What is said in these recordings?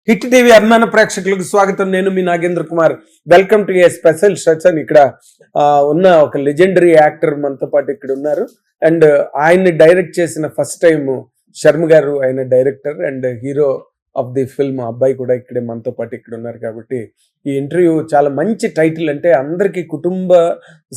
Hit TV అభిమాన ప్రేక్షకులకు స్వాగతం. నేను మీ Nagendra Kumar. Welcome to a special session. ఇక్కడ ఉన్న ఒక లెజెండరీ యాక్టర్ మనతో పాటు ఇక్కడ ఉన్నారు. అండ్ ఆయన్ని డైరెక్ట్ చేసిన ఫస్ట్ టైం శర్మ గారు, ఆయన director and hero of the film. అబ్బాయి కూడా ఇక్కడే మనతో పాటు ఇక్కడ ఉన్నారు. కాబట్టి ఈ ఇంటర్వ్యూ చాలా మంచి టైటిల్, అంటే అందరికీ కుటుంబ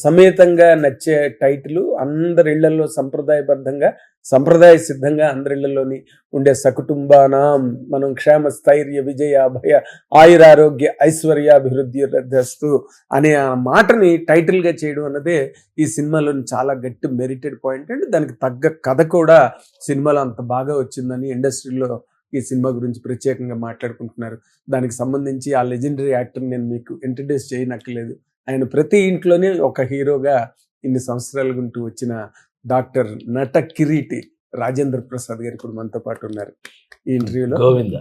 సమేతంగా నచ్చే టైటిల్. అందరి ఇళ్లలో సంప్రదాయబద్ధంగా, సంప్రదాయ సిద్ధంగా అందరిళ్లలోని ఉండే సకుటుంబానాం మనం క్షేమ స్థైర్య విజయ అభయ ఆయురారోగ్య ఐశ్వర్యాభివృద్ధి రద్దస్తు అనే ఆ మాటని టైటిల్గా చేయడం అన్నదే ఈ సినిమాలోని చాలా గట్టి మెరిటెడ్ పాయింట్. అండ్ దానికి తగ్గ కథ కూడా సినిమాలో అంత బాగా వచ్చిందని ఇండస్ట్రీలో ఈ సినిమా గురించి ప్రత్యేకంగా మాట్లాడుకుంటున్నారు. దానికి సంబంధించి ఆ లెజెండరీ యాక్టర్ నేను మీకు ఇంట్రడ్యూస్ చేయనక్కర్లేదు. ఆయన ప్రతి ఇంట్లోనే ఒక హీరోగా ఇన్ని సంవత్సరాల గుంటూ వచ్చిన డాక్టర్ నట కిరీటి రాజేంద్ర ప్రసాద్ గారు ఇప్పుడు మనతో పాటు ఉన్నారు ఈ ఇంటర్వ్యూలో. Govinda,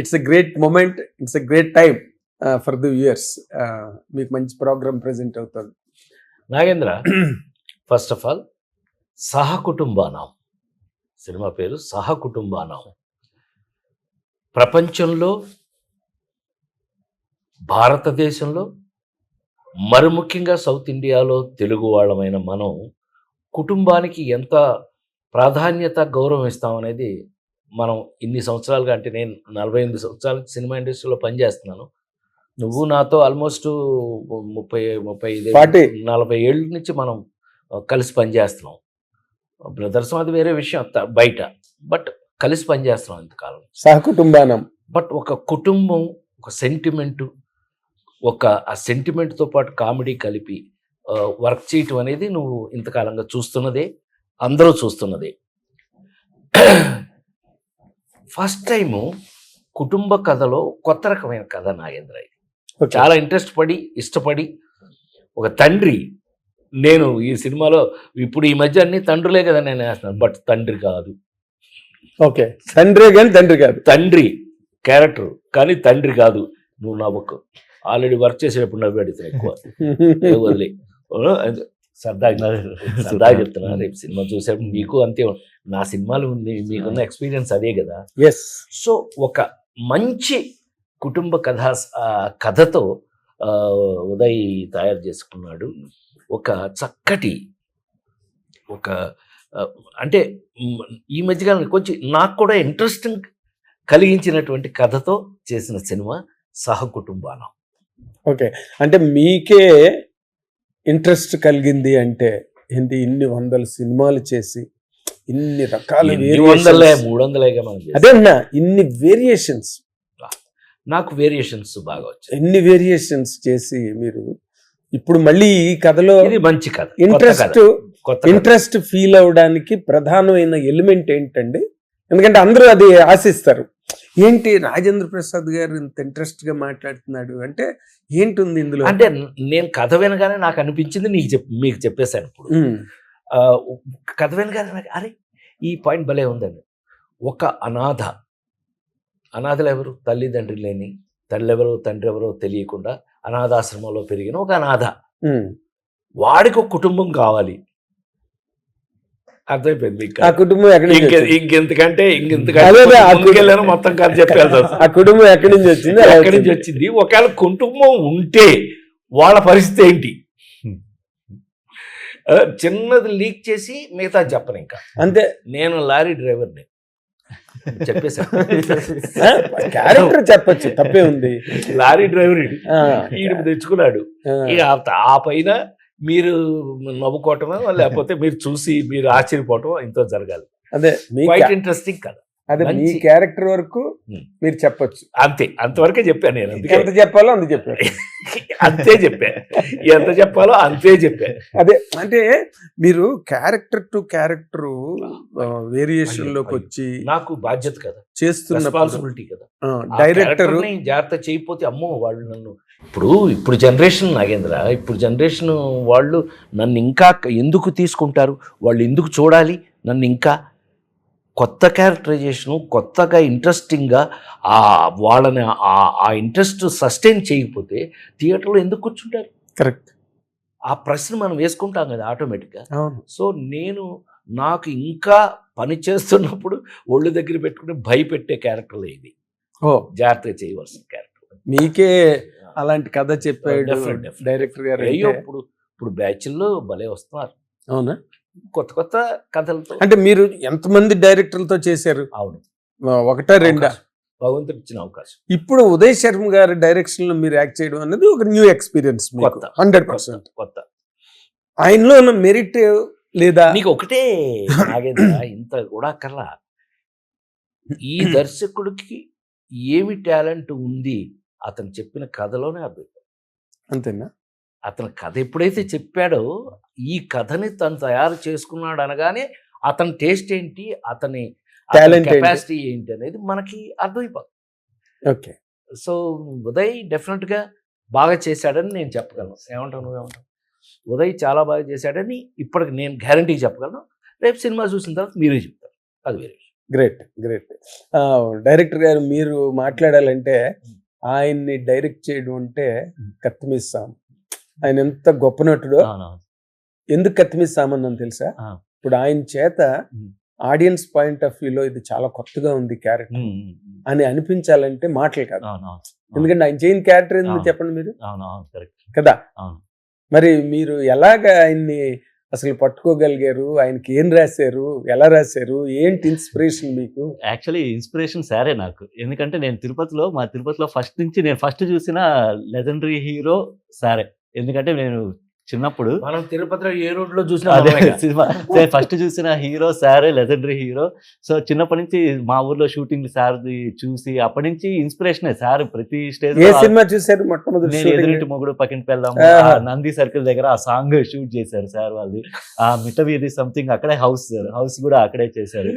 it's a great moment, it's a great time for the viewers. మీకు మంచి ప్రోగ్రామ్ ప్రెజెంట్ అవుతుంది. Nagendra, first of all Sahakutumbanam సినిమా పేరు సహకుటుంబానాం. ప్రపంచంలో, భారతదేశంలో, మరి ముఖ్యంగా సౌత్ ఇండియాలో తెలుగు వాళ్ళమైన మనం కుటుంబానికి ఎంత ప్రాధాన్యత, గౌరవం ఇస్తామనేది మనం ఇన్ని సంవత్సరాలుగా, అంటే నేను 48 సంవత్సరాలు సినిమా ఇండస్ట్రీలో పనిచేస్తున్నాను. నువ్వు నాతో ఆల్మోస్ట్ 40 ఏళ్ళ నుంచి మనం కలిసి పనిచేస్తున్నాం. బ్రదర్స్ అది వేరే విషయం బయట, బట్ కలిసి పనిచేస్తున్నాం ఇంతకాలం. సహకుటుంబానం. బట్ ఒక కుటుంబం, ఒక సెంటిమెంటు, ఆ సెంటిమెంట్తో పాటు కామెడీ కలిపి వర్క్ చేయటం అనేది నువ్వు ఇంతకాలంగా చూస్తున్నదే, అందరూ చూస్తున్నదే. ఫస్ట్ టైము కుటుంబ కథలో కొత్త రకమైన కథ నాగేంద్ర. చాలా ఇష్టపడి ఒక తండ్రి, నేను ఈ సినిమాలో ఇప్పుడు ఈ మధ్య అన్ని తండ్రులే కదా నేను వేస్తున్నాను, బట్ తండ్రి కాదు. ఓకే, తండ్రి కానీ తండ్రి కాదు, తండ్రి క్యారెక్టర్ కానీ తండ్రి కాదు. నువ్వు నవ్వకు, ఆల్రెడీ వర్క్ చేసేటప్పుడు నవ్వు అడిగితే ఎక్కువ వదిలే సరదా చెప్తున్నా. రేపు సినిమా చూసేప్పుడు మీకు అంతే, నా సినిమాలు ఉంది, మీకున్న ఎక్స్పీరియన్స్ అదే కదా. సో ఒక మంచి కుటుంబ కథతో ఉదయ్ తయారు చేసుకున్నాడు. ఒక చక్కటి అంటే ఈ మధ్యకాలం కొంచెం నాకు కూడా ఇంట్రెస్టింగ్ కలిగించినటువంటి కథతో చేసిన సినిమా సహకుటుంబానం. ఓకే, అంటే మీకే ఇంట్రెస్ట్ కలిగింది అంటే ఏంటి? ఇన్ని 100 సినిమాలు చేసి ఇన్ని రకాల 300 అదే అన్నా, ఇన్ని వేరియేషన్స్. నాకు వేరియేషన్స్ బాగా వచ్చాయి. ఎన్ని వేరియేషన్స్ చేసి మీరు ఇప్పుడు మళ్ళీ ఈ కథలో మంచి కథ, ఇంట్రెస్ట్ ఫీల్ అవడానికి ప్రధానమైన ఎలిమెంట్ ఏంటండి? ఎందుకంటే అందరూ అది ఆశిస్తారు. ఏంటి రాజేంద్ర ప్రసాద్ గారు ఇంత ఇంట్రెస్ట్ గా మాట్లాడుతున్నాడు అంటే ఏంటుంది ఇందులో? అంటే నేను కథ వినగానే నాకు అనిపించింది, మీకు చెప్పేశాను. ఇప్పుడు కథ వినగానే అరే ఈ పాయింట్ భలే ఉందండి. ఒక అనాథలు ఎవరు? తల్లిదండ్రి లేని, తల్లెవరో తండ్రి ఎవరో తెలియకుండా అనాథాశ్రమంలో పెరిగిన ఒక అనాథ. వాడికి ఒక కుటుంబం కావాలి. అర్థమైపోయింది. ఆ కుటుంబం ఇంకెంతకంటే మొత్తం కథ చెప్పారు. ఆ కుటుంబం ఎక్కడి నుంచి వచ్చింది? ఒకవేళ కుటుంబం ఉంటే వాళ్ళ పరిస్థితి ఏంటి? చిన్నది లీక్ చేసి మిగతా చెప్పను. ఇంకా అంతే. నేను లారీ డ్రైవర్ని చెప్పేశాను. క్యారెక్టర్ చెప్పచ్చు, తప్పే ఉంది. లారీ డ్రైవర్ ఈడు తెచ్చుకున్నాడు. ఆ పైన మీరు నవ్వుకోవటమో లేకపోతే మీరు చూసి మీరు ఆశ్చర్యపోవటమో ఇంత జరగాలి. అదే క్వైట్ ఇంట్రెస్టింగ్ కదా. అదే మీ క్యారెక్టర్ వరకు మీరు చెప్పొచ్చు. అంతే, అంతవరకే చెప్పాను నేను. ఎంత చెప్పాలో అంత చెప్పాను. అంతే చెప్పాను, ఎంత చెప్పాలో అంతే చెప్పాను. అదే అంటే మీరు క్యారెక్టర్ టు క్యారెక్టర్ వేరియేషన్ లోకి వచ్చి నాకు బాధ్యత కదా, చేస్తున్న రెస్పాన్సిబిలిటీ కదా. డైరెక్టర్ జాగ్రత్త చేయకపోతే అమ్మో వాళ్ళు నన్ను ఇప్పుడు జనరేషన్ నాగేంద్ర, ఇప్పుడు జనరేషన్ వాళ్ళు నన్ను ఇంకా ఎందుకు తీసుకుంటారు, వాళ్ళు ఎందుకు చూడాలి నన్ను? ఇంకా కొత్త క్యారెక్టరైజేషను, కొత్తగా ఇంట్రెస్టింగ్గా వాళ్ళని ఆ ఇంట్రెస్ట్ సస్టైన్ చేయకపోతే థియేటర్లో ఎందుకు కూర్చుంటారు? కరెక్ట్. ఆ ప్రశ్న మనం వేసుకుంటాం కదా ఆటోమేటిక్గా. సో నాకు ఇంకా పని చేస్తున్నప్పుడు ఒళ్ళు దగ్గర పెట్టుకుని భయపెట్టే క్యారెక్టర్లు ఇవి. ఓ జాగ్రత్తగా చేయవలసిన క్యారెక్టర్. మీకే అలాంటి కథ చెప్పాడు Definitely. డైరెక్టర్ గారు అయ్యో అంటే. ఇప్పుడు బ్యాచ్ల్లో భలే వస్తున్నారు అవునా? కొత్త కొత్త కథలతో. అంటే మీరు ఎంతమంది డైరెక్టర్లతో చేశారు? అవును, ఒకటా రెండా? అవకాశం. భగవంతుడు ఇచ్చిన అవకాశం. ఇప్పుడు ఉదయ్ శర్మ గారి డైరెక్షన్ లో మీరు యాక్ట్ చేయడం అనేది ఒక న్యూ ఎక్స్పీరియన్స్, కొత్త 100%. కొత్త. ఆయనలో ఉన్న మెరిట్ లేదా? నీకు ఒకటే నాగేంద్ర, ఇంత కూడా అక్కర్లా. ఈ దర్శకుడికి ఏమి టాలెంట్ ఉంది అతను చెప్పిన కథలోనే అర్థం. అంతేనా? అతను కథ ఎప్పుడైతే చెప్పాడో ఈ కథని తను తయారు చేసుకున్నాడు అనగానే అతని టేస్ట్ ఏంటి, అతని Talent ఏంటి? కెపాసిటీ ఏంటి అనేది మనకి అర్థమైపోతుంది. ఓకే. సో ఉదయ్ డెఫినెట్ గా బాగా చేశాడని నేను చెప్పగలను. ఏమంటావు, నువ్వేమంటావు? ఉదయ్ చాలా బాగా చేశాడని ఇప్పటికి నేను గ్యారంటీ చెప్పగలను. రేపు సినిమా చూసిన తర్వాత మీరే చెప్తారు, అది వేరే విషయం. Great great. డైరెక్టర్ గారు మీరు మాట్లాడాలంటే ఆయన్ని డైరెక్ట్ చేయడం అంటే కత్తిమిస్తాం. ఆయన ఎంత గొప్ప నటుడో. ఎందుకు కత్తిమిస్తామన్నాను తెలుసా? ఇప్పుడు ఆయన చేత ఆడియన్స్ పాయింట్ ఆఫ్ వ్యూలో ఇది చాలా కొత్తగా ఉంది క్యారెక్టర్ అని అనిపించాలంటే మాటలు కాదు. ఎందుకంటే ఆయన చేయని క్యారెక్టర్ ఏంది చెప్పండి మీరు కదా. మరి మీరు ఎలాగ ఆయన్ని అసలు పట్టుకోగలిగారు? ఆయనకి ఏం రాశారు, ఎలా రాశారు, ఏంటి ఇన్స్పిరేషన్ మీకు? యాక్చువల్లీ ఇన్స్పిరేషన్ సారే నాకు. ఎందుకంటే నేను మా తిరుపతిలో ఫస్ట్ నుంచి నేను ఫస్ట్ చూసిన లెజెండరీ హీరో సారే. ఎందుకంటే నేను చిన్నప్పుడు మనం తిరుపతిలో ఏ రోడ్ లో చూసినా అదే సినిమా నేను ఫస్ట్ చూసిన హీరో సారే, లెజెండరీ హీరో. సో చిన్నప్పటి నుంచి మా ఊర్లో షూటింగ్ సార్ది చూసి అప్పటి నుంచి ఇన్స్పిరేషన్ సార్. ప్రతి స్టేజ్ ఏ సినిమా చూసారు మొట్టమొదటి? నేను ఎదురింటి మొగుడు పక్కింటి వెళ్దాము, నంది సర్కిల్ దగ్గర ఆ సాంగ్ షూట్ చేశారు సార్ వాళ్ళది. ఆ మిట్టవీధి సంథింగ్ అక్కడే హౌస్ కూడా అక్కడే చేశారు.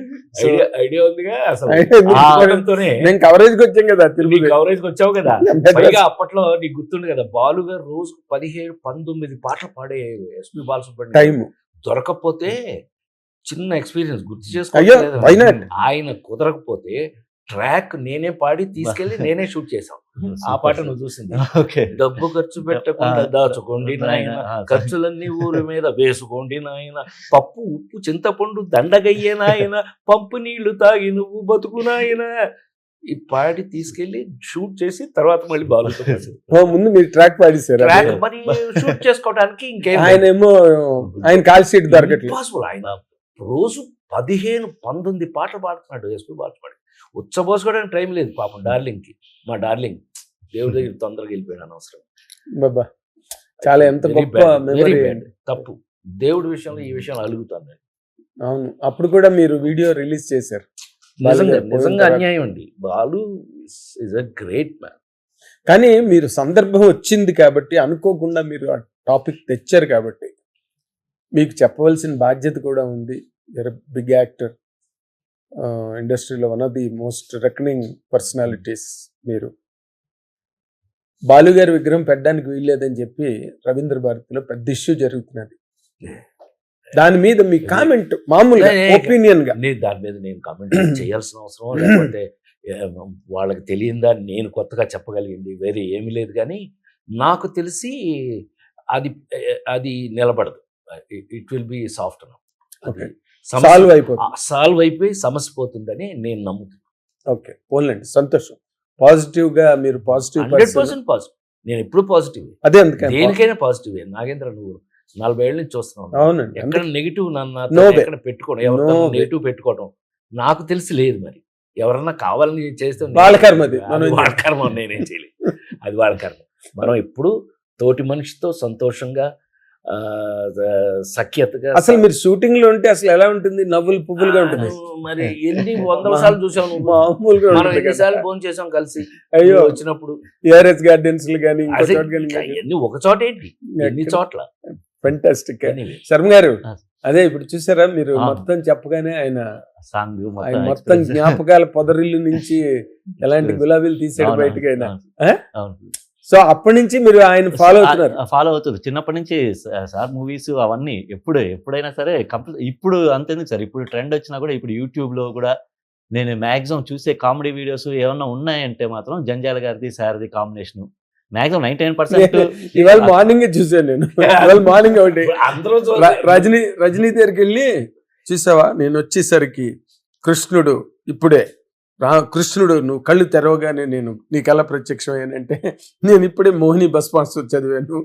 ఐడియా ఉందిగా అసలు. నేను కవరేజ్ కి వచ్చాం కదా, తిరుపతి కవరేజ్ వచ్చావు కదా. పైగా అప్పట్లో నీకు గుర్తుండు కదా, బాలు గారు రోజు 17-19 పాటలు పాడే ఎస్పి బాలసుబ్రహ్మణ్యం టైం దొరకకపోతే చిన్న ఎక్స్పీరియన్స్ గుర్తు అయ్యో, why చేసుకోవాలి. not? ఆయన కుదరకపోతే ట్రాక్ నేనే పాడి తీసుకెళ్లి నేనే షూట్ చేశాం. ఆ పాట నువ్వు చూసింది. ఓకే. డబ్బు ఖర్చు పెట్టకుండా దాచుకోండి నాయన, ఖర్చులన్నీ ఊరి మీద వేసుకోండి నాయన, పప్పు ఉప్పు చింతపండు దండగయ్యే నాయన, పంపు నీళ్లు తాగి నువ్వు బతుకు నాయన, ఈ పాడి తీసుకెళ్లి షూట్ చేసి తర్వాత మళ్ళీ బాలుతో ముందు మీరు ట్రాక్ పాడిస్తారు. ట్రాక్ మరి షూట్ చేసుకోవడానికి ఇంకేం ఆయన ఏమో ఆయన కాల్ షీట్ దొరకట్లేదు. ఇంపాసిబుల్. ఆయన రోజు 15-19 పాటలు పాడుతున్నాడు ఎస్పి బాలసుబ్రహ్మణ్యం. ఉచ్చబోసుకోవడానికి టైం లేదు పాపం డార్లింగ్ కి. మా డార్లింగ్ దేవుడి దగ్గర తొందరగా వెళ్ళిపోయాడు అనవసరం. బాబా చాలా ఎంత గొప్ప మెమరీ. తప్పు దేవుడి విషయంలో ఈ విషయంలో అలుగుతాను నేను. అవును, అప్పుడు కూడా మీరు వీడియో రిలీజ్ చేశారు. నిజంగా అన్యాయం అండి. Balu is a great man. కానీ మీరు సందర్భం వచ్చింది కాబట్టి, అనుకోకుండా మీరు ఆ టాపిక్ తెచ్చారు కాబట్టి మీకు చెప్పవలసిన బాధ్యత కూడా ఉంది. బిగ్ యాక్టర్, ఇండస్ట్రీలో one of the most reckoning personalities మీరు. బాలు గారి విగ్రహం పెట్టడానికి వీల్లేదని చెప్పి రవీంద్ర భారతిలో పెద్ద ఇష్యూ జరుగుతున్నది. దాని మీద మీ కామెంట్ మామూలుగా ఒపీనియన్ గా? దాని మీద నేను కామెంట్ చేయాల్సిన అవసరం లేకపోతే వాళ్ళకి తెలియందా నేను కొత్తగా చెప్పగలిగింది వేరే ఏమీ లేదు. కానీ నాకు తెలిసి అది నిలబడదు. It will be soft. Solve అయిపోయి సమస్య పోతుందని నేను నమ్ముతున్నాను. ఓకే, పోన్లేండి, సంతోషం. పాజిటివ్ గా మీరు పాజిటివ్ 100% పాజిటివ్. నేను ఎప్పుడు పాజిటివ్. అదే అందుకని దేనికైనా పాజిటివ్. నాగేంద్ర నువ్వు 40 ఏళ్ళ నుంచి చూస్తున్నావు. అవునండి. ఎక్కడ నెగిటివ్ ఎక్కడ పెట్టుకోవడం, ఎవరితో నెగిటివ్ పెట్టుకోవడం నాకు తెలిసి లేదు. మరి ఎవరన్నా కావాలని చేస్తే వాళ్ళ కర్మ, వాళ్ళ కర్మ, నేనేం చేయలేదు. అది వాళ్ళ కర్మ. మనం ఎప్పుడు తోటి మనిషితో సంతోషంగా సఖ్యతగా. అసలు మీరు షూటింగ్ లో ఉంటే అసలు ఎలా ఉంటుంది? నవ్వులు పువ్వులుగా ఉంటుంది. మరి ఎన్ని 100 సార్లు చూసాం. మామూలుగా మనం ఎన్నిసార్లు ఫోన్ చేసాం కలిసి. అయ్యో, వచ్చినప్పుడు ఏఆర్ఎస్ గార్డెన్స్ కానీ ఒక చోట ఏంటి ఎన్ని చోట్ల. ఫెంటాస్టిక్. శర్మ గారు, అదే ఇప్పుడు చూసారా మీరు మొత్తం చెప్పగానే ఆయన సాంగ్ మొత్తం జ్ఞాపకాల పొదరిల్లు నుంచి ఎలాంటి గులాబీలు తీసాడు బయటకు ఆయన. సో అప్పటి నుంచి మీరు ఆయన ఫాలో అవుతున్నారు చిన్నప్పటి నుంచి సార్ మూవీస్ అవన్నీ. ఎప్పుడైనా సరే ఇప్పుడు అంతేందుకు సార్, ఇప్పుడు ట్రెండ్ వచ్చినా కూడా ఇప్పుడు యూట్యూబ్ లో కూడా నేను మాక్సిమం చూసే కామెడీ వీడియోస్ ఏమన్నా ఉన్నాయంటే మాత్రం జంజాల గారిది సార్ది కాంబినేషన్ మాక్సిమం 99%. ఇవాళ మార్నింగ్ చూసాను నేను. ఇవాళ మార్నింగ్ ఒకటి రజనీ దగ్గరికి వెళ్ళి, చూసావా నేను వచ్చేసరికి కృష్ణుడు ఇప్పుడే కృష్ణుడు నువ్వు కళ్ళు తెరవగానే నేను నీకెలా ప్రత్యక్షమయ్యానంటే నేను ఇప్పుడే మోహిని భస్మాసుడు చదివాను,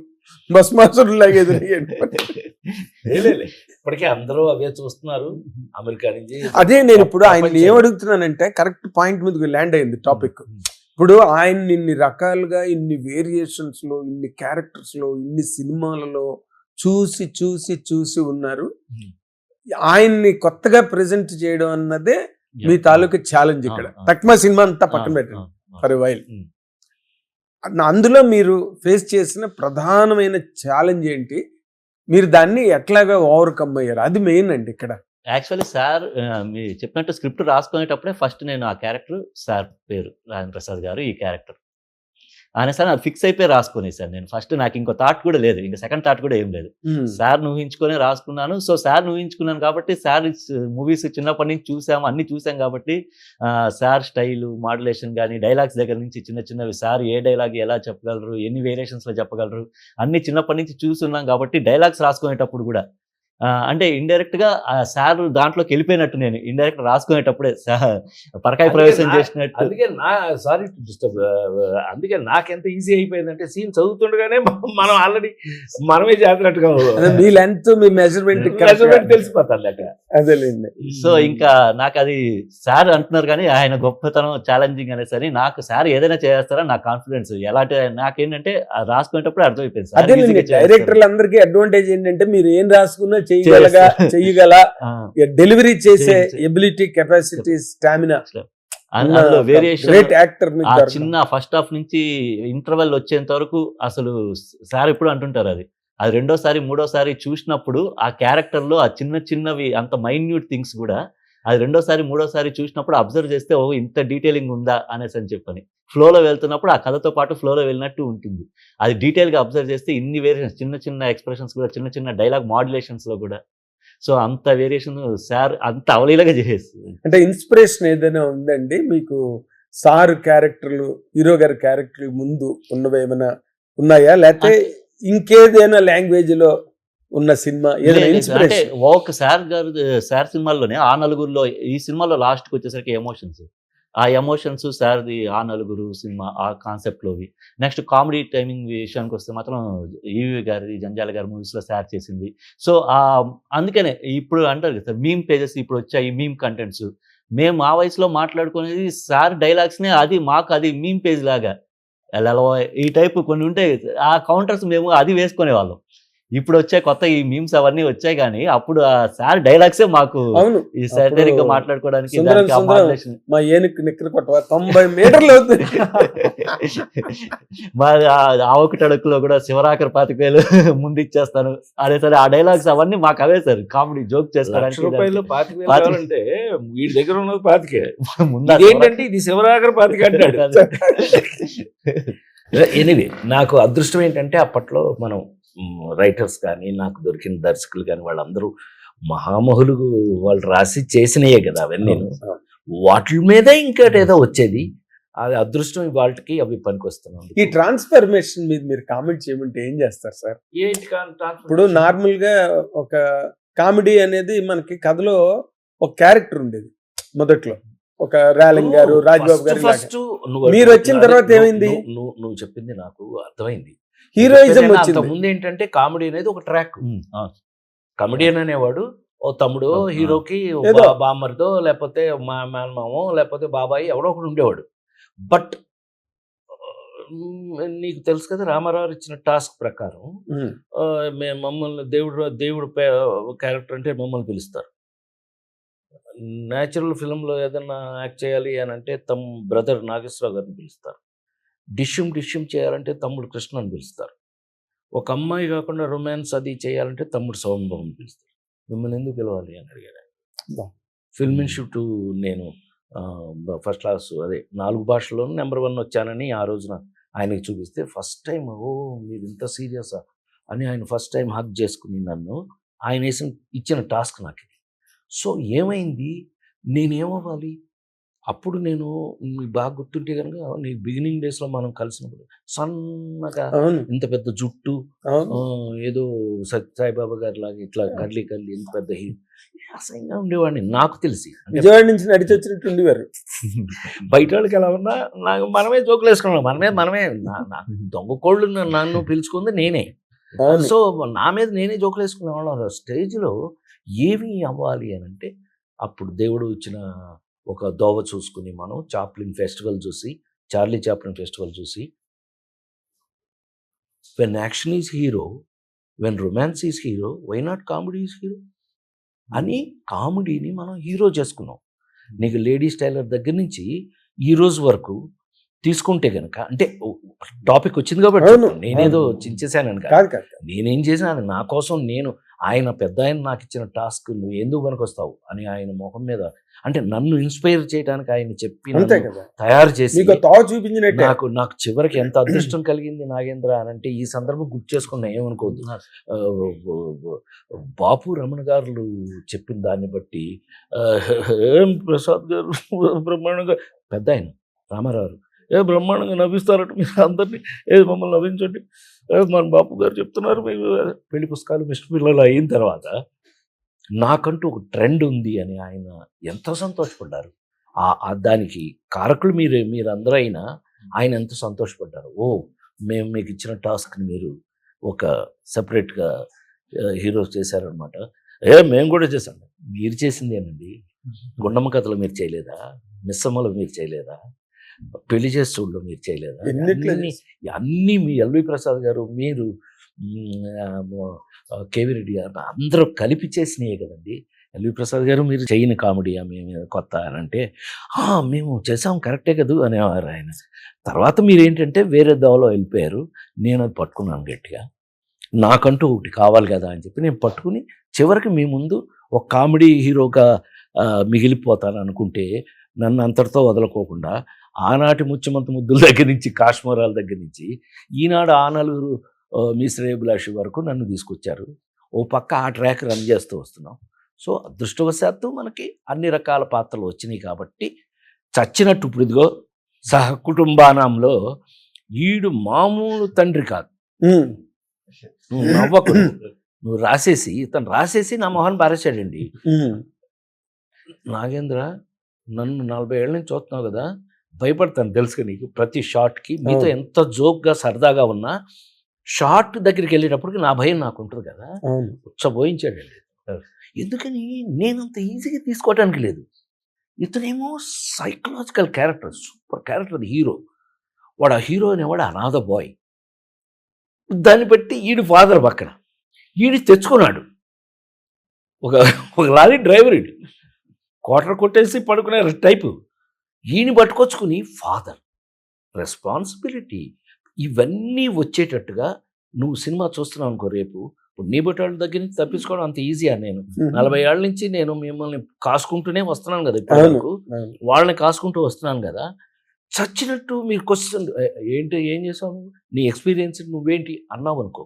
భస్మాసురులాగా ఎదురయ్యాను. ఇప్పటికే అందరూ అవే చూస్తున్నారు అమెరికా నుంచి. అదే నేను ఇప్పుడు ఆయన ఏమడుగుతున్నానంటే కరెక్ట్ పాయింట్ మీదకి ల్యాండ్ అయింది టాపిక్. ఇప్పుడు ఆయన ఇన్ని రకాలుగా, ఇన్ని వేరియేషన్స్ లో, ఇన్ని క్యారెక్టర్స్ లో, ఇన్ని సినిమాలలో చూసి చూసి చూసి ఉన్నారు. ఆయన్ని కొత్తగా ప్రెజెంట్ చేయడం అన్నదే మీ తాలూకు ఛాలెంజ్. ఇక్కడ తక్మా సినిమా అంతా పక్కన పెట్టండి ఫర్ వైల్. అందులో మీరు ఫేస్ చేసిన ప్రధానమైన ఛాలెంజ్ ఏంటి, మీరు దాన్ని ఎట్లాగా ఓవర్కమ్ అయ్యారు, అది మెయిన్ అండి ఇక్కడ. యాక్చువల్లీ సార్ మీరు చెప్పినట్టు స్క్రిప్ట్ రాసుకునేటప్పుడే ఫస్ట్ నేను ఆ క్యారెక్టర్ సార్ పేరు రాజేంద్ర ప్రసాద్ గారు ఈ క్యారెక్టర్ సార్ నాకు ఫిక్స్ అయిపోయి రాసుకునేసాను నేను. ఫస్ట్ నాకు ఇంకో థాట్ కూడా లేదు, ఇంకా సెకండ్ థాట్ కూడా ఏం లేదు. సార్ ఊహించుకొని రాసుకున్నాను. సో సార్ ఊహించుకున్నాను కాబట్టి సార్ మూవీస్ చిన్నప్పటి నుంచి చూసాము, అన్ని చూసాం కాబట్టి సార్ స్టైలు, మాడ్యులేషన్ కానీ డైలాగ్స్ దగ్గర నుంచి చిన్న చిన్నవి, సార్ ఏ డైలాగ్ ఎలా చెప్పగలరు, ఎన్ని వేరియేషన్స్లో చెప్పగలరు, అన్ని చిన్నప్పటి నుంచి చూస్తున్నాం కాబట్టి డైలాగ్స్ రాసుకునేటప్పుడు కూడా అంటే ఇండైరెక్ట్ గా సార్ దాంట్లోకి వెళ్ళిపోయినట్టు నేను ఇండైరెక్ట్ రాసుకునేటప్పుడే పరకాయ ప్రవేశం చేసినట్టు. అందుకే సారీ టు డిస్టర్బ్, అందుకే నాకెంత ఈజీ అయిపోయిందంటే సీన్ చదువుతుండగానే మనం ఆల్రెడీ మనమే చేస్తున్నట్టుగా మీ లెంత్, మీ మెజర్మెంట్ తెలిసిపోతాను లేక. అదేలేండి. సో ఇంకా నాకు అది సార్ అంటున్నారు కానీ ఆయన గొప్పతనం, ఛాలెంజింగ్ అనేసరి నాకు సార్ ఏదైనా చేస్తారా నాకు కాన్ఫిడెన్స్. ఎలాంటి నాకేంటంటే రాసుకునేటప్పుడు అర్థమైపోయింది. అదే డైరెక్టర్లు అందరికీ అడ్వాంటేజ్ ఏంటంటే మీరు ఏం రాసుకున్నా చెయ్యగల డెలివరీ చేసే ఎబిలిటీ, కెపాసిటీ, స్టామినా, వేరియేషన్ చిన్న ఫస్ట్ హాఫ్ నుంచి ఇంటర్వెల్ వచ్చేంత వరకు అసలు సార్ ఎప్పుడు అంటుంటారు అది రెండోసారి మూడోసారి చూసినప్పుడు ఆ క్యారెక్టర్ లో ఆ చిన్న చిన్నవి అంత మైన్యూట్ థింగ్స్ కూడా అది రెండోసారి మూడోసారి చూసినప్పుడు అబ్జర్వ్ చేస్తే ఓ ఇంత డీటెయిలింగ్ ఉందా అనేసి అని చెప్పని ఫ్లోలో వెళ్తున్నప్పుడు ఆ కథతో పాటు ఫ్లోలో వెళ్ళినట్టు ఉంటుంది. అది డీటెయిల్గా అబ్జర్వ్ చేస్తే ఇన్ని వేరియేషన్స్, చిన్న చిన్న ఎక్స్ప్రెషన్స్ కూడా, చిన్న చిన్న డైలాగ్ మాడ్యులేషన్స్లో కూడా, సో అంత వేరియేషన్ సార్ అంత అవలీలగా చేసేస్తుంది. అంటే ఇన్స్పిరేషన్ ఏదైనా ఉందండి మీకు సార్ క్యారెక్టర్లు, హీరో గారి క్యారెక్టర్లు ముందు ఉన్నవి ఏమైనా ఉన్నాయా, లేకపోతే ఇంకేదైనా లాంగ్వేజ్ లో ఉన్న సినిమా ఏదైనా ఇన్స్పిరేషన్? ఒక సార్ గారు సార్ సినిమాల్లోనే ఆ నలుగురిలో ఈ సినిమాలో లాస్ట్కి వచ్చేసరికి ఎమోషన్స్, ఆ ఎమోషన్స్ సార్ది ఆ నలుగురు సినిమా ఆ కాన్సెప్ట్లోవి. నెక్స్ట్ కామెడీ టైమింగ్ విషయానికి వస్తే మాత్రం ఈవి గారి, జంజాల గారి మూవీస్లో సార్ చేసింది. సో అందుకనే ఇప్పుడు అంటారు కదా మీమ్ పేజెస్ ఇప్పుడు వచ్చాయి, మీమ్ కంటెంట్స్. మేము ఆ వయసులో మాట్లాడుకునేది సార్ డైలాగ్స్నే, అది మాకు అది మీమ్ పేజ్ లాగా ఈ టైపు కొన్ని ఉంటాయి. ఆ కౌంటర్స్ మేము అది వేసుకునే వాళ్ళం. ఇప్పుడు వచ్చే కొత్త ఈ మీమ్స్ అవన్నీ వచ్చాయి కానీ అప్పుడు ఆ సార్ డైలాగ్సే మాకు ఈ సైటరిక్ గా మాట్లాడుకోవడానికి. మా ఏనుగు నిక్కర కొట్టవా 90 మీటర్లు అవుతుంది. మా ఆవకటి అడుగులో కూడా శివరాకర్ 25,000 ముందు ఇచ్చేస్తాను అదే సరే. ఆ డైలాగ్స్ అవన్నీ మాకు అవే సార్ కామెడీ జోక్ చేసుకోవడానికి. ₹25,000 అంటే వీడి దగ్గర ఉన్నది 25,000 ముందు ఏంటంటే ఇది శివరాకర్ 25 అంటాడు. ఎనివే నాకు అదృష్టం ఏంటంటే అప్పట్లో మనం రైటర్స్ కానీ, నాకు దొరికిన దర్శకులు కానీ వాళ్ళందరూ మహామహులు, వాళ్ళు రాసి చేసినయే కదా అవన్నీ. వాటి మీదే ఇంకోటి ఏదో వచ్చేది, అది అదృష్టం వాళ్ళకి అవి పనికొస్తున్నాం. ఈ ట్రాన్స్ఫర్మేషన్ మీద మీరు కామెంట్ చేయమంటే ఏం చేస్తారు సార్? ఇప్పుడు నార్మల్ గా ఒక కామెడీ అనేది మనకి కథలో ఒక క్యారెక్టర్ ఉండేది మొదట్లో, ఒక ర్యాలింగ్ గారు, రాజ్బాబు గారు. మీరు వచ్చిన తర్వాత ఏమైంది? నువ్వు చెప్పింది నాకు అర్థమైంది. హీరోయిజం వచ్చింది. ముందు ఏంటంటే కామెడీ అనేది ఒక ట్రాక్. కమెడియన్ అనేవాడు ఓ తమ్ముడు, హీరోకి బామ్మర్దో లేకపోతే మా మేనమామో లేకపోతే బాబాయి ఎవడో ఒకడు ఉండేవాడు. బట్ నీకు తెలుసు కదా రామారావు ఇచ్చిన టాస్క్ ప్రకారం మమ్మల్ని దేవుడు క్యారెక్టర్ అంటే మమ్మల్ని పిలుస్తారు. న్యాచురల్ ఫిల్మ్లో ఏదన్నా యాక్ట్ చేయాలి అని అంటే బ్రదర్ నాగేశ్వరరావు గారిని పిలుస్తారు. డిష్యూమ్ చేయాలంటే తమ్ముడు కృష్ణ అని పిలుస్తారు. ఒక అమ్మాయి కాకుండా రొమాన్స్ అది చేయాలంటే తమ్ముడు సౌందర్యం పిలుస్తారు. మిమ్మల్ని ఎందుకు పిలవాలి అని అడిగాడు. ఫిల్మ్ ఇన్స్టిట్యూట్ నేను ఫస్ట్ క్లాస్ అదే 4 భాషల్లోనూ నెంబర్ 1 వచ్చానని ఆ రోజున ఆయనకి చూపిస్తే ఫస్ట్ టైం ఓ మీరు ఇంత సీరియసా అని ఆయన ఫస్ట్ టైం హక్ చేసుకుని నన్ను ఆయన ఇచ్చిన టాస్క్ నాకు ఇది. సో ఏమైంది, నేనేమవ్వాలి, అప్పుడు నేను నీకు బాగా గుర్తుంటే కనుక నీ బిగినింగ్ డేస్లో మనం కలిసినప్పుడు సన్నగా అవును ఇంత పెద్ద జుట్టు అవును ఏదో సాయిబాబా గారి లాగా ఇట్లా కర్లీ ఇంత పెద్ద అసహ్యంగా ఉండేవాడిని నాకు తెలిసి. అంటే విజయవాడ నుంచి నడిచి వచ్చినట్టు ఉండేవారు. బయట వాళ్ళకి ఎలా ఉన్నా నాకు మనమే జోకులు వేసుకున్నాం, మనమే దొంగ కోళ్ళు నన్ను పిలుచుకుంది నేనే. అవును సో నా మీద నేనే జోకులు వేసుకునే వాళ్ళం. స్టేజ్లో ఏమి అవ్వాలి అని అంటే అప్పుడు దేవుడు ఇచ్చిన ఒక దోవ చూసుకుని మనం చాప్లిన్ ఫెస్టివల్ చూసి, చార్లీ చాప్లిన్ ఫెస్టివల్ చూసి, when action is hero, when romance is hero, why not comedy is hero అని కామెడీని మనం హీరో చేసుకున్నాం. నీకు లేడీస్ టైలర్ దగ్గర నుంచి ఈ రోజు వరకు తీసుకుంటే కనుక, అంటే టాపిక్ వచ్చింది కాబట్టి అవును, చెప్తాను. నేనేదో అవును. చించేశానని కాదు. కాదు కాదు నేనేం చేసినా అది నా కోసం. ఆయన పెద్ద ఆయన నాకు ఇచ్చిన టాస్క్ నువ్వు ఎందుకు పనికొస్తావు అని ఆయన మొహం మీద, అంటే నన్ను ఇన్స్పైర్ చేయడానికి ఆయన చెప్పి అంతే నన్ను కదా, తయారు చేసి మీకు తావు చూపించినట్టే. నాకు చివరికి ఎంత అదృష్టం కలిగింది నాగేంద్ర అని అంటే ఈ సందర్భం గుర్తు చేసుకున్నా, ఏమనుకోవద్దు. బాపు రమణ గారు చెప్పిన దాన్ని బట్టి ఏం ప్రసాద్ గారు బ్రహ్మాండంగా, పెద్ద ఆయన రామారావు బ్రహ్మాండంగా నవ్విస్తారట మీరు అందరినీ, మమ్మల్ని నవ్వించండి, మన బాపు గారు చెప్తున్నారు. మీరు పెళ్లి పుస్తకాలు మిస్టర్ పిల్లలు అయిన తర్వాత నాకంటూ ఒక ట్రెండ్ ఉంది అని ఆయన ఎంతో సంతోషపడ్డారు. దానికి కారకులు మీరందరూ అయినా ఆయన ఎంత సంతోషపడ్డారు. మేము మీకు ఇచ్చిన టాస్క్ని మీరు ఒక సపరేట్గా హీరో చేశారనమాట. మేము కూడా చేశాం. మీరు చేసింది ఏనండి, గుండమ్మ కథలు మీరు చేయలేదా, మిస్సమ్మలు మీరు చేయలేదా, పెళ్లి చేసి చూడలో మీరు చేయలేదా, అన్నీ మీ ఎల్వి ప్రసాద్ గారు, మీరు కేవీ రెడ్డి గారు అందరూ కలిపి చేసినాయే కదండి. ఎల్వి ప్రసాద్ గారు మీరు చేయని కామెడీయా మేము కొత్త అని అంటే మేము చేసాం కరెక్టే కదా అనేవారు ఆయన. తర్వాత మీరేంటంటే వేరే దోవలో వెళ్ళిపోయారు. నేను అది పట్టుకున్నాను గట్టిగా, నాకంటూ ఒకటి కావాలి కదా అని చెప్పి నేను పట్టుకుని చివరికి మీ ముందు ఒక కామెడీ హీరోగా మిగిలిపోతాను అనుకుంటే నన్ను అంతటితో వదలకోకుండా ఆనాటి ముత్యమంత ముద్దుల దగ్గర నుంచి, కాశ్మీరాల దగ్గర నుంచి ఈనాడు ఆ నలుగురు మీ శ్రేయభిలాషి వరకు నన్ను తీసుకొచ్చారు. ఓ పక్క ఆ ట్రాక్ రన్ చేస్తూ వస్తున్నాం. సో అదృష్టవశాత్తు మనకి అన్ని రకాల పాత్రలు వచ్చినాయి కాబట్టి చచ్చినట్టు ఇప్పుడు ఇదిగో సహకుటుంబానంలో ఈడు మామూలు తండ్రి కాదు. నువ్వు నవ్వకు, నువ్వు ఇతను రాసేసి నా మొహన్ పారేశాడండి. నాగేంద్ర నన్ను 40 ఏళ్ళ నుంచి చూస్తున్నావు కదా, భయపడతాను తెలుసుగా నీకు. ప్రతి షాట్కి మీతో ఎంత జోక్గా సరదాగా ఉన్నా షార్ట్ దగ్గరికి వెళ్ళేటప్పటికి నా భయం నాకు ఉంటుంది కదా, ఉచ్చబోయించాడండి. ఎందుకని నేనంత ఈజీగా తీసుకోవటానికి లేదు. ఇతనేమో psychological character, super character, hero. వాడు ఆ హీరో అనేవాడు అనాథ బాయ్. దాన్ని బట్టి ఈడు ఫాదర్ పక్కన ఈడు తెచ్చుకున్నాడు ఒక లారీ డ్రైవర్, ఈడు క్వార్టర్ కొట్టేసి పడుకునే టైపు. ఈయన పట్టుకొచ్చుకుని ఫాదర్ రెస్పాన్సిబిలిటీ ఇవన్నీ వచ్చేటట్టుగా నువ్వు సినిమా చూస్తున్నావు అనుకో, రేపు నీ బొట్టాళ్ళ దగ్గర నుంచి తప్పించుకోవడం అంత ఈజీయా? నేను 40 ఏళ్ళ నుంచి నేను మిమ్మల్ని కాసుకుంటూనే వస్తున్నాను కదా, ఇప్పుడు వాళ్ళని కాసుకుంటూ వస్తున్నాను కదా. చచ్చినట్టు మీరు క్వశ్చన్ ఏంటి, ఏం చేసావు నువ్వు, నీ ఎక్స్పీరియన్స్ నువ్వేంటి అన్నావు అనుకో,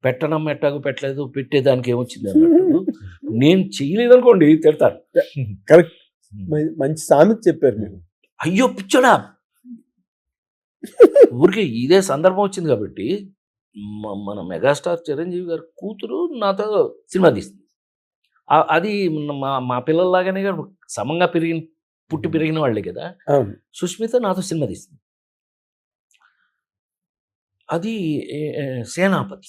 పెట్టడం ఎట్టాగో పెట్టలేదు, పెట్టేదానికి ఏమొచ్చింది అన్నట్టు. నేను చేయలేదనుకోండి తిడతారు. కరెక్ట్, మంచి సామెత చెప్పారు మీరు. అయ్యో పిచ్చోడా, ఊరికి ఇదే సందర్భం వచ్చింది కాబట్టి మన మెగాస్టార్ చిరంజీవి గారి కూతురు నాతో సినిమా తీస్తుంది. అది మా పిల్లల్లాగానే సమంగా పుట్టి పెరిగిన వాళ్ళే కదా. సుష్మిత నాతో సినిమా తీస్తుంది. అది సేనాపతి.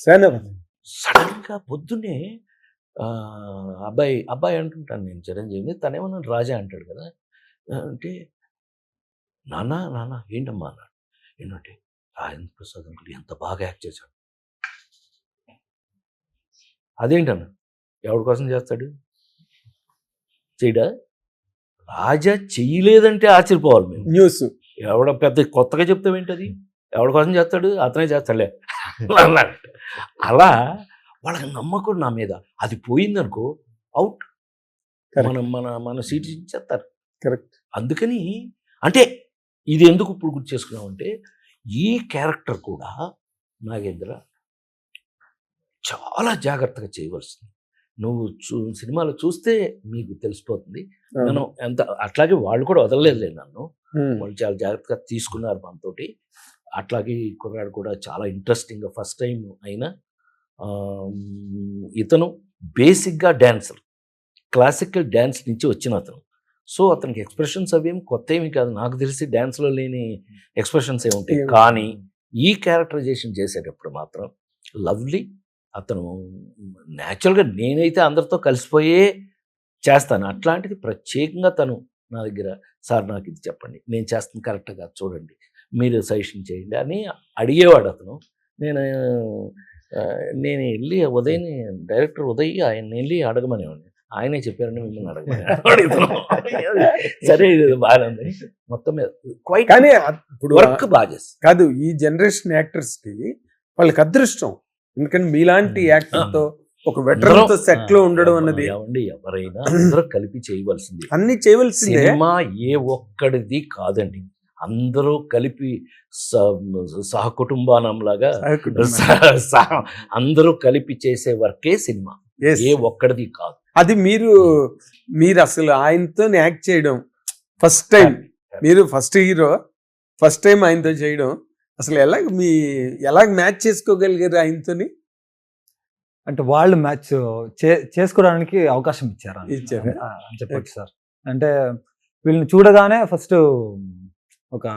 సడన్గా పొద్దున్నే అబ్బాయి అంటుంటాను నేను చిరంజీవిని, తనేమో నన్ను రాజా అంటాడు కదా. అంటే నాన్న ఏంటమ్మా అన్నాడు. ఏంటంటే రాజేంద్ర ప్రసాద్ అంకుల్ ఎంత బాగా యాక్ట్ చేశాడు. అదేంటన్న, ఎవరి కోసం చేస్తాడు, చేయడా? రాజా చేయలేదంటే ఆశ్చర్యపోవాలి మేము. న్యూస్ ఎవడ పెద్ద కొత్తగా చెప్తామేంటది, ఎవరి కోసం చేస్తాడు, అతనే చేస్తాడులే అన్నాడు. అలా వాళ్ళకి నమ్మకం నా మీద. అది పోయిందనుకో అవుట్, మన సీట్ ఇచ్చేస్తారు. కరెక్ట్. అందుకని అంటే ఇది ఎందుకు ఇప్పుడు గుర్తు చేసుకున్నామంటే ఈ క్యారెక్టర్ కూడా నాగేంద్ర చాలా జాగ్రత్తగా చేయవలసింది. నువ్వు సినిమాలో చూస్తే మీకు తెలిసిపోతుంది. నేను ఎంత అట్లాగే వాళ్ళు కూడా వదలలేదు నన్ను. వాళ్ళు చాలా జాగ్రత్తగా తీసుకున్నారు మనతోటి. అట్లాగే ఈ కుర్రాడు కూడా చాలా ఇంట్రెస్టింగ్గా ఫస్ట్ టైం అయినా ఇతను బేసిక్గా డాన్సర్, క్లాసికల్ డ్యాన్స్ నుంచి వచ్చిన అతను. సో అతనికి ఎక్స్ప్రెషన్స్ అవేమి కొత్త ఏమి కాదు, నాకు తెలిసి డ్యాన్స్లో లేని ఎక్స్ప్రెషన్స్ ఏ ఉంటాయి. కానీ ఈ క్యారెక్టరైజేషన్ చేసేటప్పుడు మాత్రం లవ్లీ. అతను న్యాచురల్గా నేనైతే అందరితో కలిసిపోయే చేస్తాను, అట్లాంటిది ప్రత్యేకంగా తను నా దగ్గర సార్ నాకు ఇది చెప్పండి, నేను చేస్తాను కరెక్ట్గా చూడండి, మీరు సజెషన్ చేయండి అని అడిగేవాడు అతను. నేను వెళ్ళి ఉదయని డైరెక్టర్ ఉదయ్ ఆయన వెళ్ళి అడగమనేవాడిని, ఆయనే చెప్పారని మిమ్మల్ని అడగమని. సరే ఇది బాగానే ఉంది మొత్తం మీద క్వైట్. కానీ ఇప్పుడు వర్క్ బాగా చేస్తుంది. కాదు, ఈ జనరేషన్ యాక్టర్స్ కి వాళ్ళకి అదృష్టం, ఎందుకంటే మీలాంటి యాక్టర్ తో ఒక వెటరన్ తో సెట్ లో ఉండడం అన్నది ఎవరైనా అందరూ కలిపి చేయవలసింది, అన్ని చేయవలసిందే. సినిమా ఏ ఒక్కడిది కాదండి, అందరూ కలిపి సహకుటుంబానంలాగా అందరూ కలిపి చేసే వర్కే సినిమా, ఏ ఒక్కడిది కాదు. అది మీరు అసలు ఆయనతో యాక్ట్ చేయడం ఫస్ట్ టైం, మీరు ఫస్ట్ హీరో, ఫస్ట్ టైం ఆయనతో చేయడం అసలు ఎలాగ మ్యాచ్ చేసుకోగలిగారు ఆయనతోని? అంటే వాళ్ళు మ్యాచ్ చేసుకోవడానికి అవకాశం ఇచ్చారు అని చెప్పొచ్చు సార్. అంటే వీళ్ళని చూడగానే ఫస్ట్ ఒక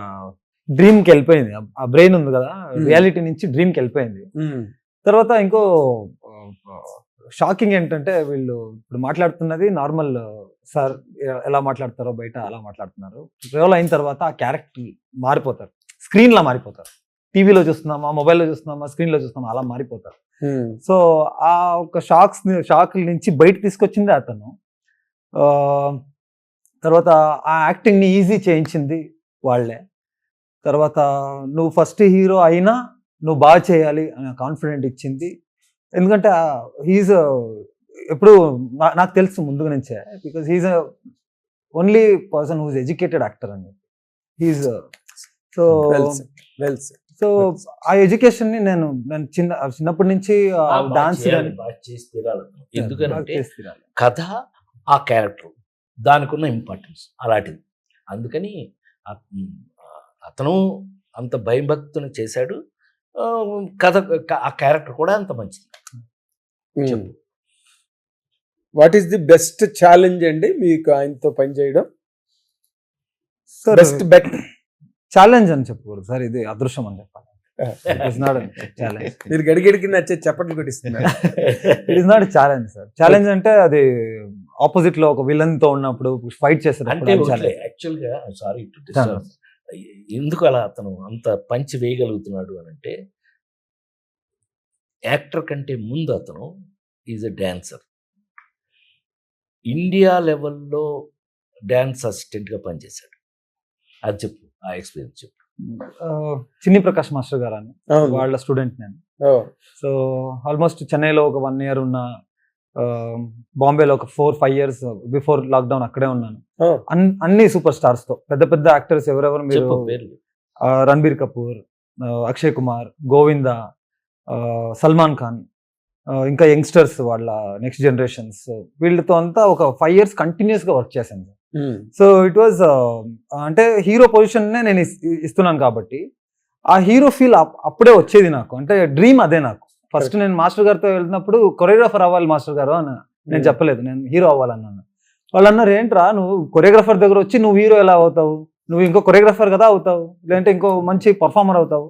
డ్రీమ్కి వెళ్ళిపోయింది, ఆ బ్రెయిన్ ఉంది కదా, రియాలిటీ నుంచి డ్రీమ్కి వెళ్ళిపోయింది. తర్వాత ఇంకో షాకింగ్ ఏంటంటే వీళ్ళు ఇప్పుడు మాట్లాడుతున్నది నార్మల్ సార్ ఎలా మాట్లాడతారో బయట అలా మాట్లాడుతున్నారు. రోల్ అయిన తర్వాత ఆ క్యారెక్టర్ మారిపోతారు, స్క్రీన్లో మారిపోతారు. టీవీలో చూస్తున్నామా, మొబైల్లో చూస్తున్నామా, స్క్రీన్లో చూస్తున్నామా, అలా మారిపోతారు. సో ఆ ఒక షాక్ నుంచి బయట తీసుకొచ్చింది అతను. తర్వాత ఆ యాక్టింగ్ని ఈజీ చేయించింది వాళ్ళే. తర్వాత నువ్వు ఫస్ట్ హీరో అయినా నువ్వు బాగా చేయాలి అనే కాన్ఫిడెంట్ ఇచ్చింది. ఎందుకంటే హీజ్ ఎప్పుడు నాకు తెలుసు ముందుగా నుంచే, because he's only person who's educated actor అని చెప్పి హీజ్. సో ఆ ఎడ్యుకేషన్ ని నేను చిన్నప్పటి నుంచి డాన్స్ ఎందుకంటే కథ ఆ క్యారెక్టర్ దానికి ఉన్న ఇంపార్టెన్స్ అలాంటిది. అందుకని అతను అంత భయభక్తుని చేశాడు, కథ ఆ క్యారెక్టర్ కూడా అంత మంచిది. What is the best challenge అండి మీకు ఆయనతో పనిచేయడం? బెస్ట్ బెట్ ఛాలెంజ్ అని చెప్పకూడదు సార్, ఇది అదృష్టం అని చెప్పాలి. మీరు గడిగడికి నచ్చే చెప్పండి కూడా ఇస్తున్నారు. It is not challenge sir. Challenge అంటే అది ఆపోజిట్ లో ఒక విలన్ తో ఉన్నప్పుడు ఫైట్ చేసేటప్పుడు. యాక్చువల్గా సారీ ఎందుకు అలా అతను అంత పంచి వేయగలుగుతున్నాడు అని అంటే, యాక్టర్ కంటే ముందు అతను ఈజ్ ఎ డాన్సర్. ఇండియా లెవెల్లో డాన్స్ అసిస్టెంట్గా పనిచేశాడు. అది చెప్పు, ఆ ఎక్స్పీరియన్స్ చెప్పు. చిన్ని ప్రకాష్ మాస్టర్ గారు అని వాళ్ళ స్టూడెంట్ నేను. సో ఆల్మోస్ట్ చెన్నైలో ఒక 1 year ఉన్నా, బాంబేలో ఒక 4-5 years బిఫోర్ లాక్డౌన్ అక్కడే ఉన్నాను. అన్ని సూపర్ స్టార్స్ తో, పెద్ద పెద్ద యాక్టర్స్ ఎవరెవరు మీరు, రణబీర్ కపూర్, అక్షయ్ కుమార్, గోవిందా, సల్మాన్ ఖాన్, ఇంకా యంగ్స్టర్స్ వాళ్ళ నెక్స్ట్ జనరేషన్స్, వీళ్ళతో అంతా ఒక 5 years కంటిన్యూస్ గా వర్క్ చేశాను. సో ఇట్ వాజ్ అంటే హీరో పొజిషన్ నేను ఇస్తున్నాను కాబట్టి ఆ హీరో ఫీల్ అప్పుడే వచ్చేది నాకు. అంటే డ్రీమ్ అదే నాకు. ఫస్ట్ నేను మాస్టర్ గారితో వెళ్తున్నప్పుడు కొరియోగ్రాఫర్ అవ్వాలి మాస్టర్ గారు అని నేను చెప్పలేదు, నేను హీరో అవ్వాలన్నాను. వాళ్ళు అన్నారు, ఏంట్రా నువ్వు కొరియోగ్రాఫర్ దగ్గర వచ్చి నువ్వు హీరో ఎలా అవుతావు, నువ్వు ఇంకో కొరియోగ్రాఫర్ కదా అవుతావు, లేదంటే ఇంకో మంచి పర్ఫార్మర్ అవుతావు,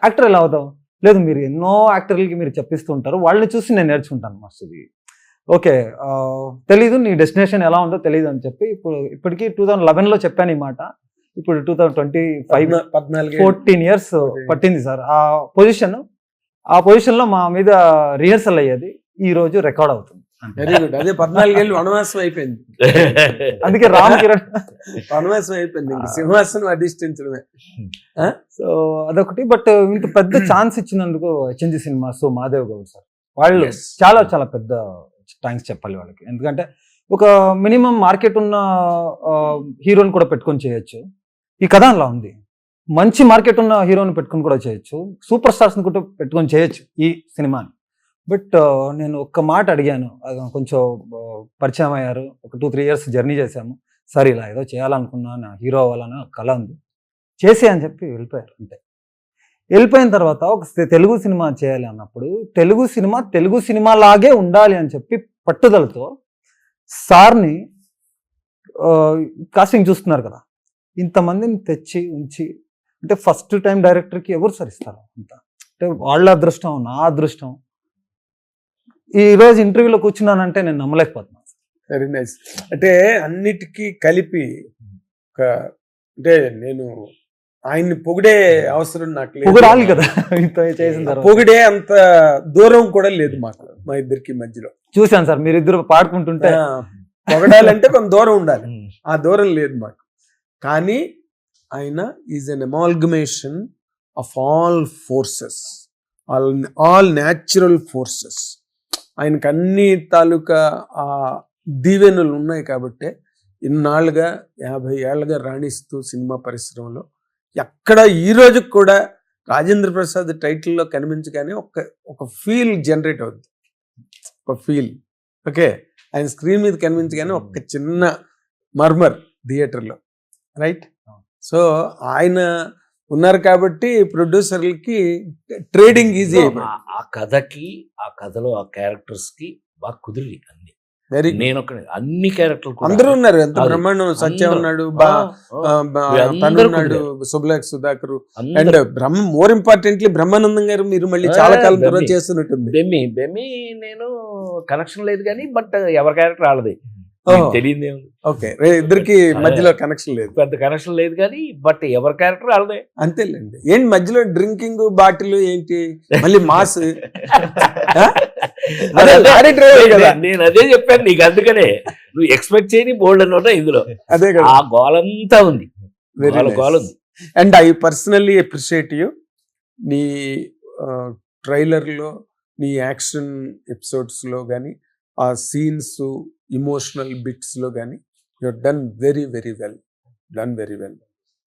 యాక్టర్ ఎలా అవుతావు? లేదు, మీరు ఎన్నో యాక్టర్లకి మీరు చెప్పిస్తూ ఉంటారు, వాళ్ళని చూసి నేను నేర్చుకుంటాను మాస్టర్ది. ఓకే, తెలీదు నీ డెస్టినేషన్ ఎలా ఉందో తెలియదు అని చెప్పి ఇప్పటికీ 2011లో చెప్పాను ఈ మాట. ఇప్పుడు 2025 14 years పట్టింది సార్ ఆ పొజిషన్ లో మా మీద రిహర్సల్ అయ్యేది. ఈ రోజు రికార్డ్ అవుతుంది. Very good. అదే 14 ఏళ్ళు వనవాసం అయిపోయింది. అందుకే రామ్ కిరణ్ వనవాసం అయిపోయింది, సింహాసనం అధిష్ఠించడమే. సో అదొకటి. బట్ ఇంత పెద్ద ఛాన్స్ ఇచ్చినందుకు HNG cinemas Madhav Goud sir వాళ్ళు చాలా చాలా పెద్ద థ్యాంక్స్ చెప్పాలి వాళ్ళకి. ఎందుకంటే ఒక మినిమం మార్కెట్ ఉన్న హీరోని కూడా పెట్టుకొని చేయొచ్చు. ఈ కథ అలా ఉంది. మంచి మార్కెట్ ఉన్న హీరోని పెట్టుకొని కూడా చేయొచ్చు, సూపర్ స్టార్స్ని కూడా పెట్టుకొని చేయొచ్చు ఈ సినిమాని. బట్ నేను ఒక్క మాట అడిగాను, అది కొంచెం పరిచయం అయ్యారు, ఒక 2-3 ఇయర్స్ జర్నీ చేశాము. సరే ఇలా ఏదో చేయాలనుకున్నా, నా హీరో అవ్వాలని ఒక కళ ఉంది, చేసే అని చెప్పి వెళ్ళిపోయారు అంతే. వెళ్ళిపోయిన తర్వాత ఒక తెలుగు సినిమా చేయాలి అన్నప్పుడు తెలుగు సినిమా లాగే ఉండాలి అని చెప్పి పట్టుదలతో సార్ని కాస్టింగ్ చూస్తున్నారు కదా, ఇంతమందిని తెచ్చి ఉంచి, అంటే ఫస్ట్ టైం డైరెక్టర్కి ఎవరు సరిస్తారు అంత, అంటే వాళ్ళ అదృష్టం, నా అదృష్టం. ఈరోజు ఇంటర్వ్యూలో కూర్చున్నానంటే నేను నమ్మలేకపోతున్నాను. Very nice. అంటే అన్నిటికీ కలిపి ఒక, అంటే నేను ఆయన్ని పొగిడే అవసరం నాకు లేదు, పొగడాలి కదా ఇంత చేసిన తర్వాత. పొగిడే అంత దూరం కూడా లేదు మాకు, మా ఇద్దరికి మధ్యలో. చూశాను సార్, మీరిద్దరు పాడుకుంటుంటే. పొగడాలంటే కొంత దూరం ఉండాలి, ఆ దూరం లేదు మాకు. కానీ ఆయన is an amalgamation of all forces, all natural forces. ఆయనకు అన్ని తాలూకా ఆ దీవెనలు ఉన్నాయి కాబట్టి ఇన్నాళ్ళుగా 50 ఏళ్ళుగా రాణిస్తూ సినిమా పరిశ్రమలో ఎక్కడ ఈ రోజుకి కూడా రాజేంద్ర ప్రసాద్ టైటిల్లో కనిపించగానే ఒక ఫీల్ జనరేట్ అవుద్ది, ఒక ఫీల్. ఓకే, ఆయన స్క్రీన్ మీద కనిపించగానే ఒక చిన్న మర్మర్ థియేటర్లో, రైట్? సో ఆయన ఉన్నారు కాబట్టి ప్రొడ్యూసర్లకి ట్రేడింగ్ ఈజీ అయిపోయింది. ఆ కథకి, ఆ కథలో ఆ క్యారెక్టర్స్ కి బాగా కుదిరి అన్ని. వెరీ, నేను అన్ని క్యారెక్టర్లు అందరూ ఉన్నారు, ఎంత బ్రహ్మాండం. సత్య ఉన్నాడు, తను ఉన్నాడు, సుబ్లాక్ Sudhakar, and more importantly Brahmanandam garu. మీరు మళ్ళీ చాలా కాలం తర్వాత చేస్తున్నట్టుంది. బెమ్మి నేను కనెక్షన్ లేదు కానీ, బట్ ఎవరి క్యారెక్టర్ ఆడది తెలియదు. ఓకే, ఇద్దరికి మధ్యలో కనెక్షన్ లేదు, పెద్ద కనెక్షన్ లేదు కానీ, బట్ ఎవరి క్యారెక్టర్ ఆడదే. అంతేలేండి. ఏంటి మధ్యలో డ్రింకింగ్ బాటిల్ ఏంటి మళ్ళీ మాస్? నేను అదే చెప్పాను నీకు, అందుకనే నువ్వు ఎక్స్పెక్ట్ చేయని బోల్డ్ అన్నమాట ఇందులో. అదే కదా, ఆ గోలంతా ఉంది, గోల్ ఉంది. And I personally appreciate you. నీ ట్రైలర్లో, నీ యాక్షన్ ఎపిసోడ్స్లో కానీ, ఆ సీన్స్ ఇమోషనల్ బిట్స్లో కానీ you done very very well, done very well.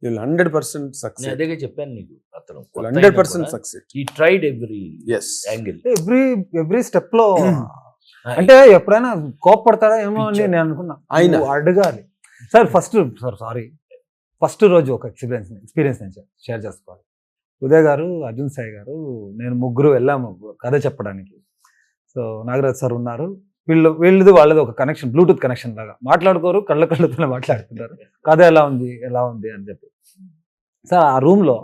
You'll 100% succeed. నేను అదే చెప్పాను నీకు, అతను 100% succeed. He tried every yes angle. Every step లో. అంటే ఎప్పుడైనా కోపడతాడా ఏమో అని నేను అనుకున్నా. ఆయన అడగాలి సార్. ఫస్ట్ రోజు ఒక ఎక్స్పీరియన్స్ నేను షేర్ చేసుకోవాలి. ఉదయ్ గారు, అర్జున్ సాయి గారు, నేను ముగ్గురు వెళ్ళాము కథ చెప్పడానికి. సో నాగరాజ్ సార్ ఉన్నారు. వాళ్ళది ఒక కనెక్షన్, బ్లూటూత్ కనెక్షన్ లాగా మాట్లాడుకోరు, కళ్ళతోనే మాట్లాడుకుంటారు. కథ ఎలా ఉంది అని చెప్పి. సార్ ఆ రూమ్లో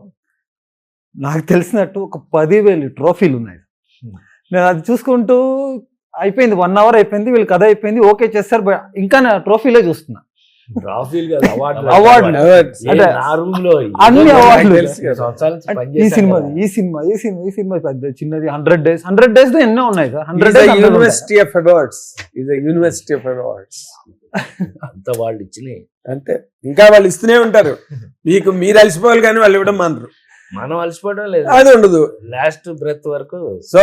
నాకు తెలిసినట్టు ఒక 10,000 ట్రోఫీలు ఉన్నాయి. నేను అది చూసుకుంటూ అయిపోయింది, 1 hour అయిపోయింది, వీళ్ళు కథ అయిపోయింది, ఓకే చేస్తారు, ఇంకా నా ట్రోఫీలే చూస్తున్నా. అవార్డులు అన్ని అవార్డులు. ఈ సినిమా పెద్ద చిన్నది 100 days ఎన్నో ఉన్నాయి sir. 100 days university of awards, is a university of awards. అంత వాళ్ళు ఇచ్చినాయి అంతే, ఇంకా వాళ్ళు ఇస్తూనే ఉంటారు. మీకు మీరు అలసిపోవాలి కానీ వాళ్ళు ఇవ్వడం మానరు. మనం అలసిపోవడం లేదు, అది ఉండదు, లాస్ట్ బ్రెత్ వరకు. So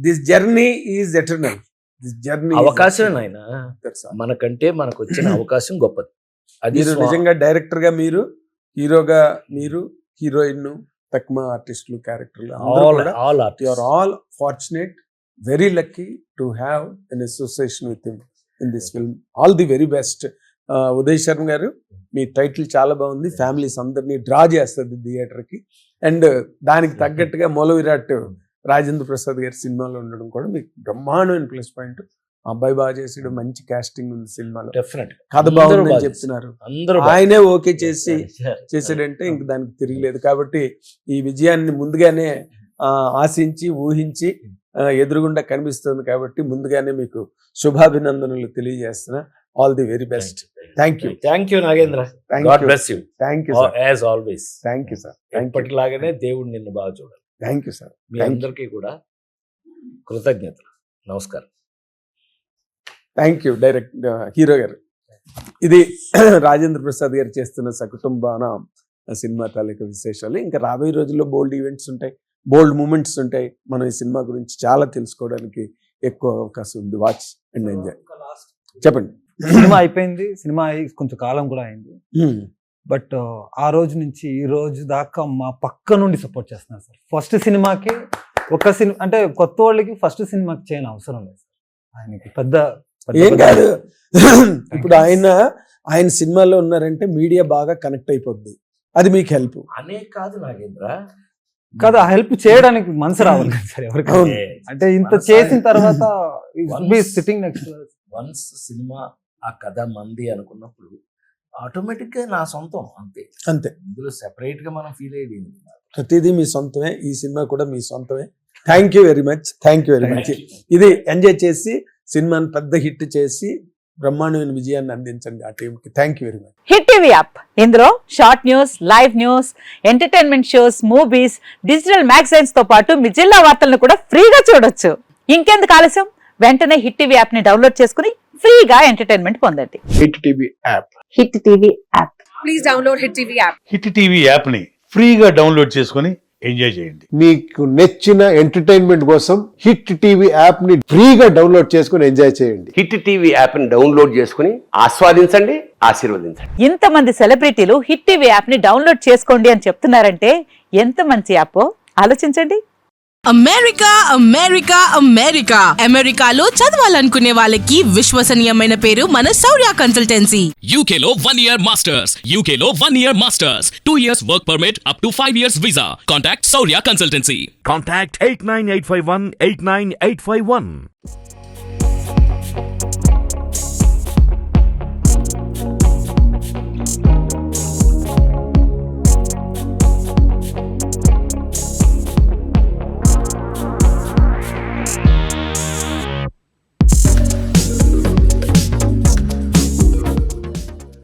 this journey is eternal. అవకాశం ఆయన మనకంటే మనకు వచ్చిన అవకాశం గొప్పది. అది నిజంగా డైరెక్టర్ గా మీరు, హీరోగా మీరు, హీరోయిన్, తక్కువ ఆర్టిస్టులు, క్యారెక్టర్లు, all fortunate, very lucky to have an association with him in this film. All the very best. Uday Sharma గారు, మీ టైటిల్ చాలా బాగుంది, ఫ్యామిలీస్ అందరినీ డ్రా చేస్తుంది థియేటర్కి. అండ్ దానికి తగ్గట్టుగా మూల విరాట్ రాజేంద్ర ప్రసాద్ గారి సినిమాలో ఉండడం కూడా మీకు బ్రహ్మాండమైన ప్లస్ పాయింట్. అబ్బాయి బాగా చేసాడు, మంచి కాస్టింగ్ ఉంది సినిమాలో, డెఫినెట్ కథ బాగుందని చెప్తున్నారు. ఆయనే ఓకే చేసాడంటే ఇంక దానికి తిరిగిలేదు. కాబట్టి ఈ విజయాన్ని ముందుగానే ఆశించి, ఊహించి ఎదురుగుండా కనిపిస్తుంది కాబట్టి ముందుగానే మీకు శుభాభినందనలు తెలియజేస్తున్నా. All the very best. Thank you Nagendra. God bless you. Thank you sir, as always. Thank you sir. ఎప్పటిలాగానే దేవుడు నిన్ను బాగా చూడాలి. Thank you sir. మీ అందరికీ కూడా కృతజ్ఞతలు, నమస్కారం. థ్యాంక్ యూ హీరో గారు. ఇది రాజేంద్ర ప్రసాద్ గారు చేస్తున్న సకుటుంబాన సినిమా తాలూకా విశేషాలు. ఇంకా రాబోయే రోజుల్లో బోల్డ్ ఈవెంట్స్ ఉంటాయి, బోల్డ్ మూమెంట్స్ ఉంటాయి. మనం ఈ సినిమా గురించి చాలా తెలుసుకోవడానికి ఎక్కువ అవకాశం ఉంది. Watch and enjoy. చెప్పండి. సినిమా అయిపోయింది, సినిమా అయి కొంచెం కాలం కూడా అయింది. బట్ ఆ రోజు నుంచి ఈ రోజు దాకా మా పక్క నుండి సపోర్ట్ చేస్తున్నారు సార్. ఫస్ట్ సినిమాకి ఒక సినిమా అంటే కొత్త వాళ్ళకి ఫస్ట్ సినిమాకి చేయని అవసరం లేదు ఆయనకి పెద్ద ఏం కాదు. ఇప్పుడు ఆయన సినిమాలో ఉన్నారంటే మీడియా బాగా కనెక్ట్ అయిపోద్ది, అది మీకు హెల్ప్. అనే కాదు నాగేంద్ర, కాదు ఆ హెల్ప్ చేయడానికి మనసు రావాలి కదా సార్ ఎవరికైనా. అంటే ఇంత చేసిన తర్వాత సిట్టింగ్ నెక్స్ట్ వన్స్ సినిమా ఆ కథ మంది అనుకున్నప్పుడు ఆటోమేటిక్ గా నా సొంతం, అంతే అంతే. ఇందులో సెపరేట్ గా మనం ఫీల్ అయ్యేది ఏమి లేదు. ప్రతిదీ మీ సొంతమే, ఈ సినిమా కూడా మీ సొంతమే. Thank you very much, thank you very much. ఇది ఎంజాయ్ చేసి సినిమాని పెద్ద హిట్ చేసి బ్రహ్మాండమైన విజయాన్ని అందించండి ఆ టీంకి. Thank you very much. Hit TV app ఇందులో short news, live news, entertainment shows, movies, digital magazines తో పాటు మీ జిల్లా వార్తలను కూడా ఫ్రీగా చూడొచ్చు. ఇంకెందుకు ఆలస్యం, వెంటనే హిట్ టీవీ యాప్ ని డౌన్లోడ్ చేసుకుని ఫ్రీగా ఎంటర్టైన్మెంట్ పొందండి. Hit TV app. Hit TV app. Please download Hit TV app. Hit TV యాప్ని ఫ్రీగా డౌన్లోడ్ చేసుకొని ఎంజాయ్ చేయండి. మీకు నచ్చిన ఎంటర్టైన్మెంట్ కోసం హిట్ టీవీ యాప్ ని ఫ్రీగా డౌన్లోడ్ చేసుకుని ఎంజాయ్ చేయండి. హిట్ టీవీ యాప్ని డౌన్లోడ్ చేసుకుని ఆస్వాదించండి, ఆశీర్వదించండి. ఇంతమంది సెలబ్రిటీలు హిట్ టీవీ యాప్ ని డౌన్లోడ్ చేసుకోండి అని చెప్తున్నారంటే ఎంత మంచి యాప్ ఆలోచించండి. అమెరికా అమెరికా అమెరికా అమెరికాలో చదవాలనుకునే వాళ్ళకి విశ్వసనీయమైన పేరు మన శౌర్య కన్సల్టెన్సీ. UK లో 1 year masters. UK లో 1 year masters. 2 years work permit up to 5 years visa. Contact Saurya Consultancy. Contact 89851 89851.